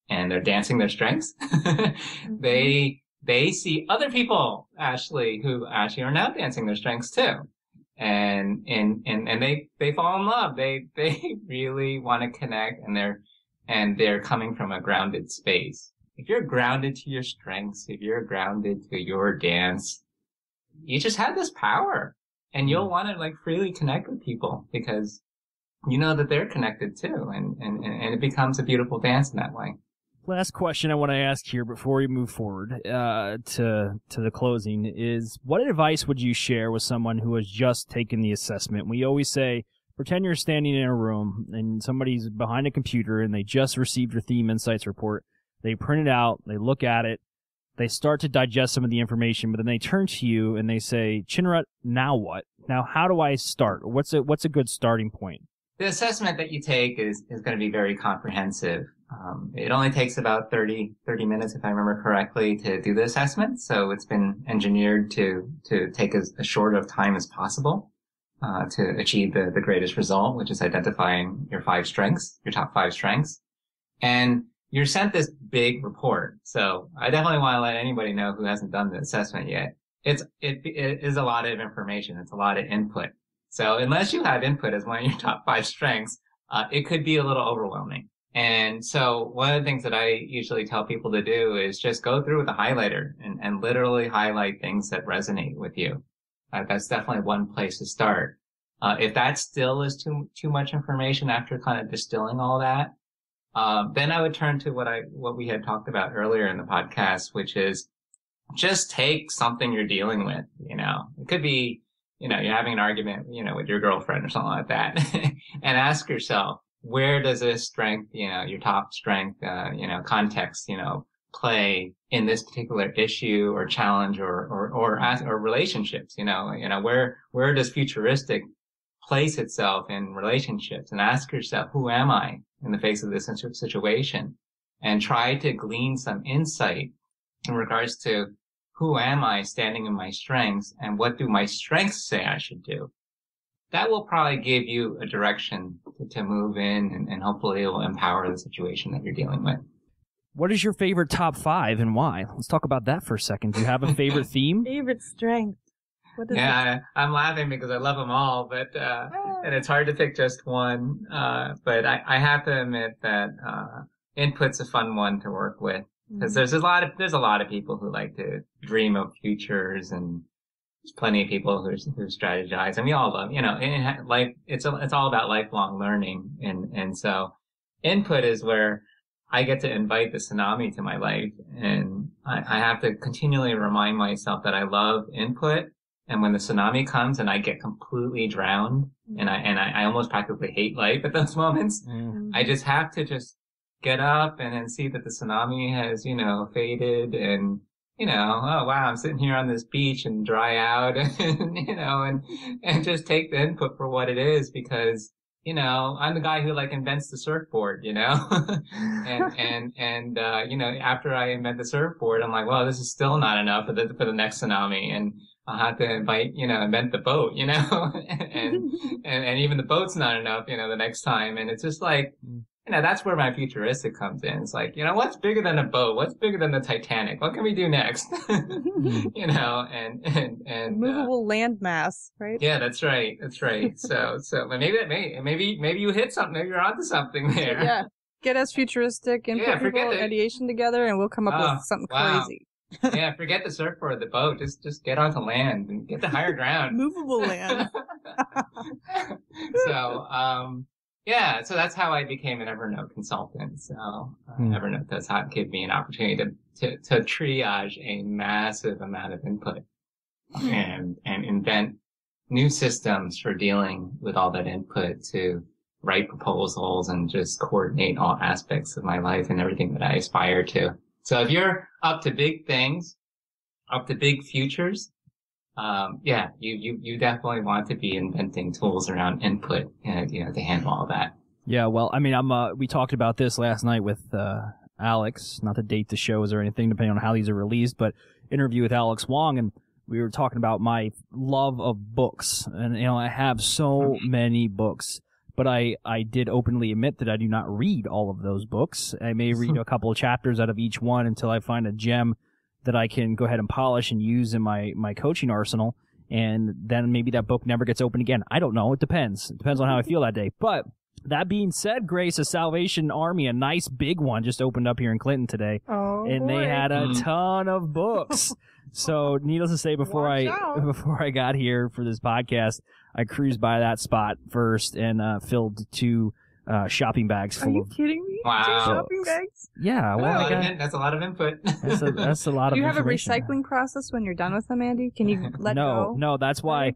and they're dancing their strengths, mm-hmm. they see other people who are now dancing their strengths too. And they fall in love. They really want to connect and they're coming from a grounded space. If you're grounded to your strengths, if you're grounded to your dance, you just have this power and you'll want to freely connect with people because you know that they're connected too. And it becomes a beautiful dance in that way. Last question I want to ask here before we move forward to the closing is, what advice would you share with someone who has just taken the assessment? We always say, pretend you're standing in a room and somebody's behind a computer and they just received your Theme Insights report. They print it out, they look at it, they start to digest some of the information, but then they turn to you and they say, Chinarut, now what? Now how do I start? What's a good starting point? The assessment that you take is going to be very comprehensive. It only takes about 30 minutes, if I remember correctly, to do the assessment. So it's been engineered to take as short of time as possible, to achieve the greatest result, which is identifying your top 5 strengths. And you're sent this big report. So I definitely want to let anybody know who hasn't done the assessment yet. It is a lot of information. It's a lot of input. So unless you have input as one of your top 5 strengths, it could be a little overwhelming. And so one of the things that I usually tell people to do is just go through with a highlighter and literally highlight things that resonate with you. That's definitely one place to start. If that still is too much information after kind of distilling all that, then I would turn to what we had talked about earlier in the podcast, which is just take something you're dealing with. It could be, you're having an argument, with your girlfriend or something like that, and ask yourself, where does this strength, your top strength, context, play in this particular issue or challenge or relationships? Where does futuristic place itself in relationships? And ask yourself, who am I in the face of this situation? And try to glean some insight in regards to who am I standing in my strengths and what do my strengths say I should do? That will probably give you a direction to move in and hopefully it will empower the situation that you're dealing with. What is your favorite top 5 and why? Let's talk about that for a second. Do you have a favorite theme? Favorite strength. I'm laughing because I love them all, but and it's hard to pick just one. But I have to admit that input's a fun one to work with because there's a lot of people who like to dream of futures, and there's plenty of people who strategize, and we all love, in life. It's all about lifelong learning, and so input is where I get to invite the tsunami to my life, and I have to continually remind myself that I love input. And when the tsunami comes and I get completely drowned and I almost practically hate life at those moments, I just have to just get up and then see that the tsunami has, faded and, oh wow, I'm sitting here on this beach and dry out and, and just take the input for what it is because, I'm the guy who invents the surfboard, and after I invent the surfboard, I'm like, well, this is still not enough for the next tsunami. And I'll have to invent the boat, and even the boat's not enough, the next time. And it's just that's where my futuristic comes in. It's what's bigger than a boat? What's bigger than the Titanic? What can we do next? and movable landmass, right? Yeah, that's right. So maybe you hit something. Maybe you're onto something there. Yeah. Get us futuristic and put people in ideation together and we'll come up with something crazy. Yeah, forget the surfboard, the boat. Just get onto land and get to higher ground. Movable land. So that's how I became an Evernote consultant. So Evernote does give me an opportunity to triage a massive amount of input and invent new systems for dealing with all that input to write proposals and just coordinate all aspects of my life and everything that I aspire to. So if you're up to big things, up to big futures, you definitely want to be inventing tools around input, to handle all that. Yeah, well, I mean, we talked about this last night with Alex, not to date the shows or anything, depending on how these are released, but interview with Alex Wong, and we were talking about my love of books. And, I have so many books, but I did openly admit that I do not read all of those books. I may read a couple of chapters out of each one until I find a gem that I can go ahead and polish and use in my coaching arsenal. And then maybe that book never gets opened again. I don't know. It depends. It depends on how I feel that day. But that being said, Grace, a Salvation Army, a nice big one, just opened up here in Clinton today. Oh, and boy. They had a ton of books. So needless to say, before I got here for this podcast, I cruised by that spot first and filled 2 shopping bags full of. Are you kidding me? Wow. 2 shopping bags? Yeah, well, That's a lot of input. that's a lot of. Do you have a information. recycling process when you're done with them, Andy? Can you let go? No, that's why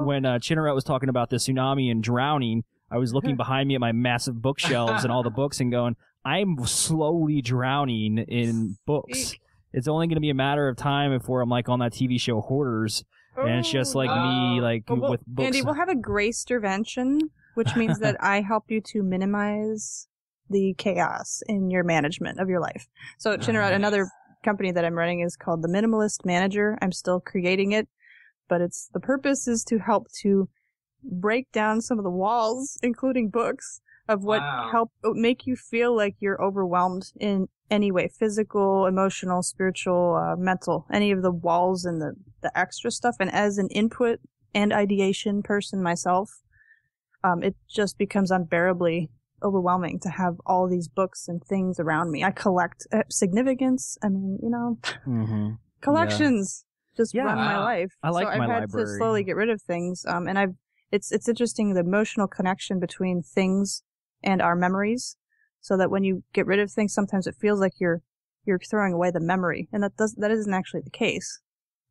when Chinarut was talking about the tsunami and drowning, I was looking behind me at my massive bookshelves and all the books and going, I'm slowly drowning in books. It's only going to be a matter of time before I'm like on that TV show Hoarders, and it's just like me, with books. Andy, we'll have a grace intervention, which means that I help you to minimize the chaos in your management of your life. So Chinarut, another company that I'm running is called the Minimalist Manager. I'm still creating it, but the purpose is to help to break down some of the walls, including books, of what help make you feel like you're overwhelmed in any way, physical, emotional, spiritual, mental, any of the walls and the extra stuff. And as an input and ideation person myself, it just becomes unbearably overwhelming to have all these books and things around me. I collect significance. I mean, collections just run my life. I like so my I've had library. to slowly get rid of things. And it's interesting, the emotional connection between things and our memories, so that when you get rid of things, sometimes it feels like you're throwing away the memory, and that isn't actually the case.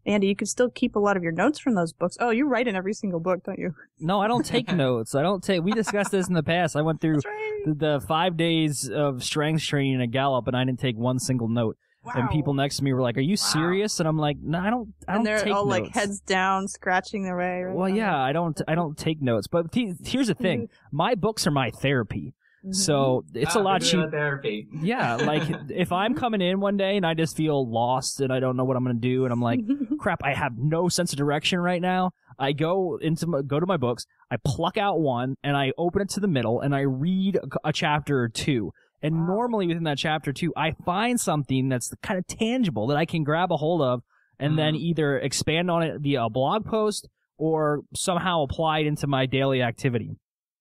Andy, you can still keep a lot of your notes from those books. Oh, you write in every single book, don't you? No, I don't take notes. We discussed this in the past. I went through the 5 days of strength training at Gallup, and I didn't take one single note. Wow. And people next to me were like, "Are you serious?" And I'm like, "No, I don't take notes." And they're all like heads down, scratching their way. Right? Well, yeah, I don't take notes. But here's the thing: my books are my therapy. So it's a lot cheaper. Therapy. Yeah, like if I'm coming in one day and I just feel lost and I don't know what I'm going to do, and I'm like, crap, I have no sense of direction right now. I go to my books, I pluck out one, and I open it to the middle, and I read a chapter or 2. And normally within that chapter 2, I find something that's kind of tangible that I can grab a hold of and then either expand on it via a blog post or somehow apply it into my daily activity.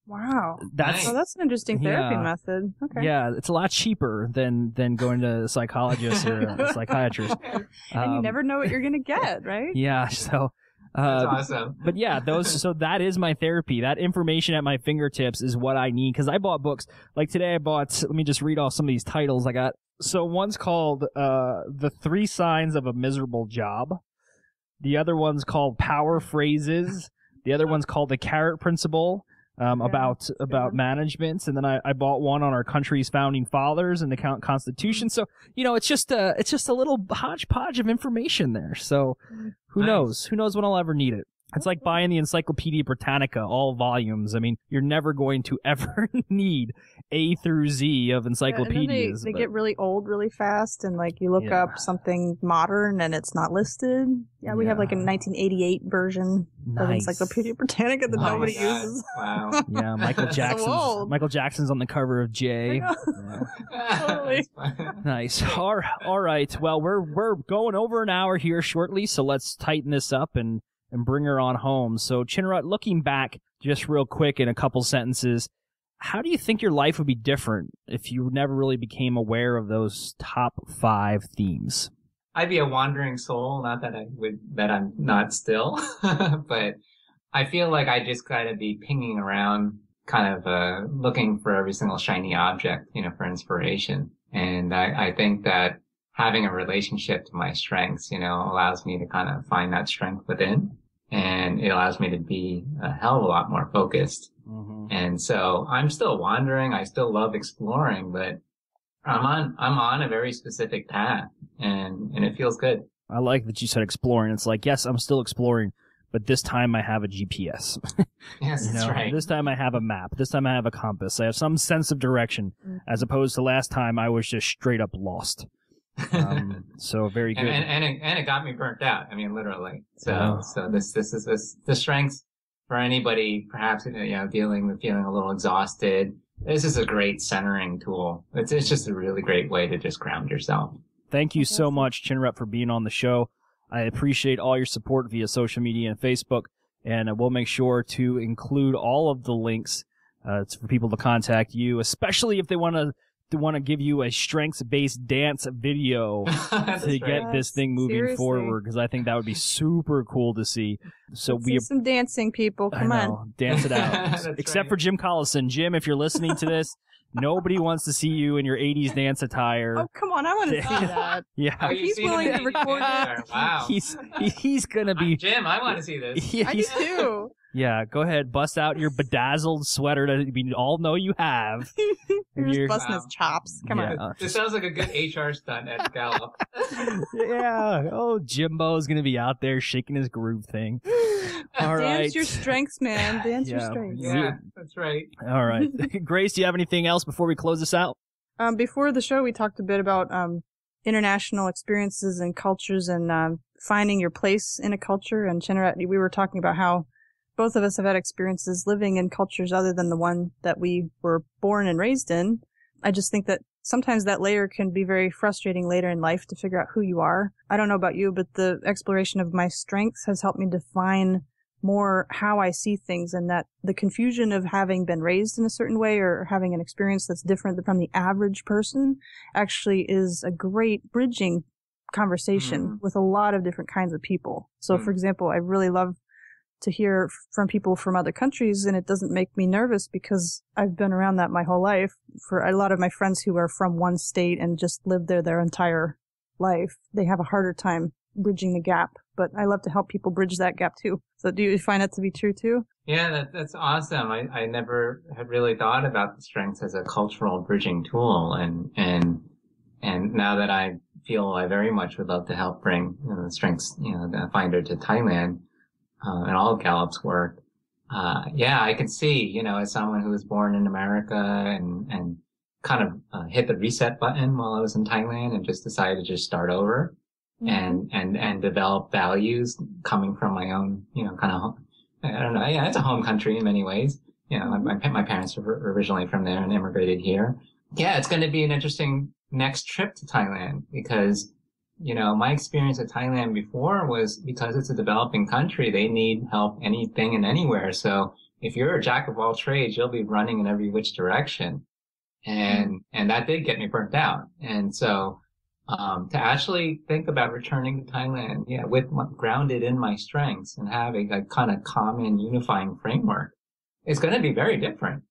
Wow. That's an interesting therapy method. Okay. Yeah, it's a lot cheaper than going to a psychologist or a psychiatrist. And you never know what you're going to get, right? Yeah, so... That's awesome. But yeah, so that is my therapy. That information at my fingertips is what I need, because I bought books. Like today let me just read off some of these titles I got. So one's called The 3 Signs of a Miserable Job. The other one's called Power Phrases. The other one's called The Carrot Principle. About management, and then I bought one on our country's founding fathers and the Constitution. So it's just a little hodgepodge of information there. So who knows when I'll ever need it. It's like buying the Encyclopedia Britannica, all volumes. I mean, you're never going to ever need A through Z of encyclopedias. They get really old really fast, and like you look up something modern and it's not listed. Yeah, we have like a 1988 version of Encyclopedia Britannica that nobody uses. Wow. Yeah, Michael Jackson's on the cover of J. Totally. Nice. All right. Well, we're going over an hour here shortly, so let's tighten this up and bring her on home. So, Chinarut, looking back just real quick in a couple sentences, how do you think your life would be different if you never really became aware of those top 5 themes? I'd be a wandering soul. Not that I'm not still, but I feel like I just gotta be pinging around, kind of looking for every single shiny object, for inspiration. And I think that having a relationship to my strengths, allows me to kind of find that strength within, and it allows me to be a hell of a lot more focused. Mm-hmm. And so I'm still wandering. I still love exploring, but I'm on a very specific path, and it feels good. I like that you said exploring. It's like, yes, I'm still exploring, but this time I have a GPS. Yes, that's right. This time I have a map. This time I have a compass. I have some sense of direction, as opposed to last time I was just straight up lost. So very good. And it got me burnt out. I mean, literally. So this is the strengths for anybody, perhaps, dealing with feeling a little exhausted. This is a great centering tool. It's just a really great way to just ground yourself. Thank you so much, Chinarut, for being on the show. I appreciate all your support via social media and Facebook, and we'll make sure to include all of the links for people to contact you, especially if they want to give you a strengths-based dance video to get this thing moving forward, because I think that would be super cool to see. So see some dancing, people. Come on. Dance it out. Except for Jim Collison. Jim, if you're listening to this, nobody wants to see you in your 80s dance attire. Oh, come on. I want to see that. Yeah. If he's willing to record it. Wow. He's going to be... Jim, I want to see this. I do too. Yeah, go ahead. Bust out your bedazzled sweater that we all know you have. You're just busting his chops. Come on. This sounds like a good HR stunt at Gallup. Yeah. Oh, Jimbo's going to be out there shaking his groove thing. All right. Dance your strengths, man. Dance your strengths. Yeah, that's right. All right. Grace, do you have anything else before we close this out? Before the show, we talked a bit about international experiences and cultures and finding your place in a culture. And Chinarut, we were talking about how both of us have had experiences living in cultures other than the one that we were born and raised in. I just think that sometimes that layer can be very frustrating later in life to figure out who you are. I don't know about you, but the exploration of my strengths has helped me define more how I see things, and that the confusion of having been raised in a certain way or having an experience that's different from the average person actually is a great bridging conversation with a lot of different kinds of people. So, for example, I really love to hear from people from other countries, and it doesn't make me nervous because I've been around that my whole life. For a lot of my friends who are from one state and just lived there their entire life, they have a harder time bridging the gap, but I love to help people bridge that gap too. So do you find that to be true too? Yeah, that's awesome. I never had really thought about the strengths as a cultural bridging tool, and now that I feel I very much would love to help bring the strengths, the finder to Thailand, and all of Gallup's work. I can see, as someone who was born in America and kind of hit the reset button while I was in Thailand and just decided to just start over and develop values coming from my own, kind of, I don't know. Yeah, it's a home country in many ways. My parents were originally from there and immigrated here. Yeah, it's going to be an interesting next trip to Thailand because my experience at Thailand before was because it's a developing country, they need help anything and anywhere. So if you're a jack of all trades, you'll be running in every which direction. And that did get me burnt out. And so, to actually think about returning to Thailand, grounded in my strengths and having a kind of common unifying framework, it's going to be very different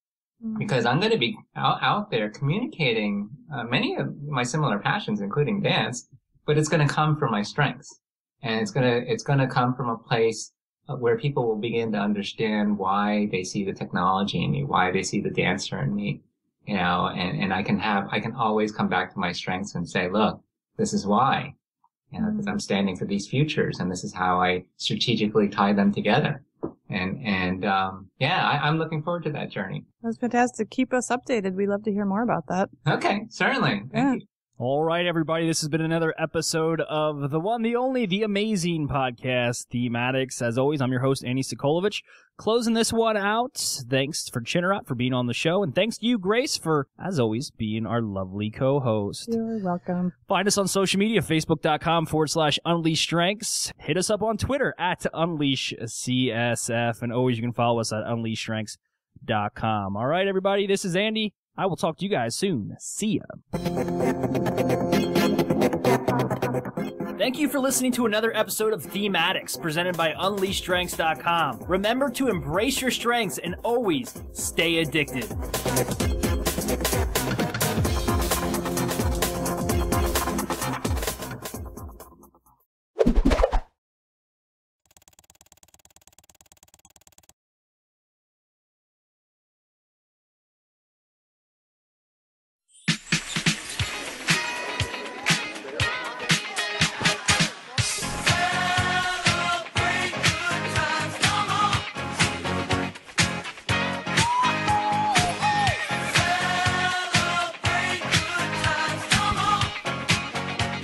because I'm going to be out there communicating, many of my similar passions, including dance. But it's going to come from my strengths, and it's going to come from a place where people will begin to understand why they see the technology in me, why they see the dancer in me, and I can always come back to my strengths and say, look, this is why, because I'm standing for these futures, and this is how I strategically tie them together. I'm looking forward to that journey. That's fantastic. Keep us updated. We'd love to hear more about that. Okay, certainly. Thank you. All right, everybody, this has been another episode of the one, the only, the amazing podcast, THEME-ADDICTS. As always, I'm your host, Andy Sikolovich. Closing this one out, thanks for Chinarut for being on the show, and thanks to you, Grace, for, as always, being our lovely co-host. You're welcome. Find us on social media, facebook.com/UnleashStrengths. Hit us up on Twitter @UnleashCSF, and always you can follow us at UnleashStrengths.com. All right, everybody, this is Andy. I will talk to you guys soon. See ya. Thank you for listening to another episode of THEME-ADDICTS presented by UnleashStrengths.com. Remember to embrace your strengths and always stay addicted.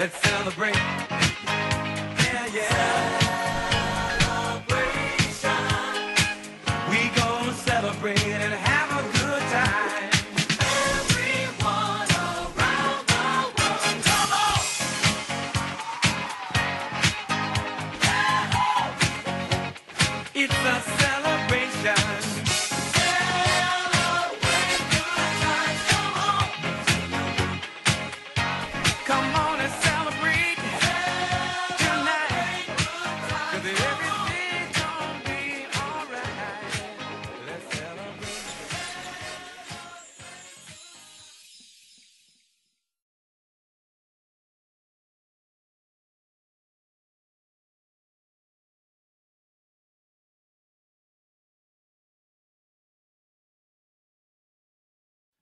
Let's celebrate. Yeah, yeah. Celebration. We gonna celebrate and have a good time. Everyone around the world, come on. Yeah. It's a celebration. Celebrate good times, come on. Come on and celebrate tonight. 'Cause everything's gonna be alright. Let's celebrate.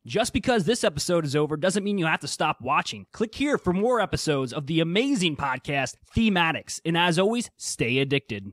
Just because this episode is over doesn't mean you have to stop watching. Click here for more episodes of the amazing podcast, THEME-ADDICTS. And as always, stay addicted.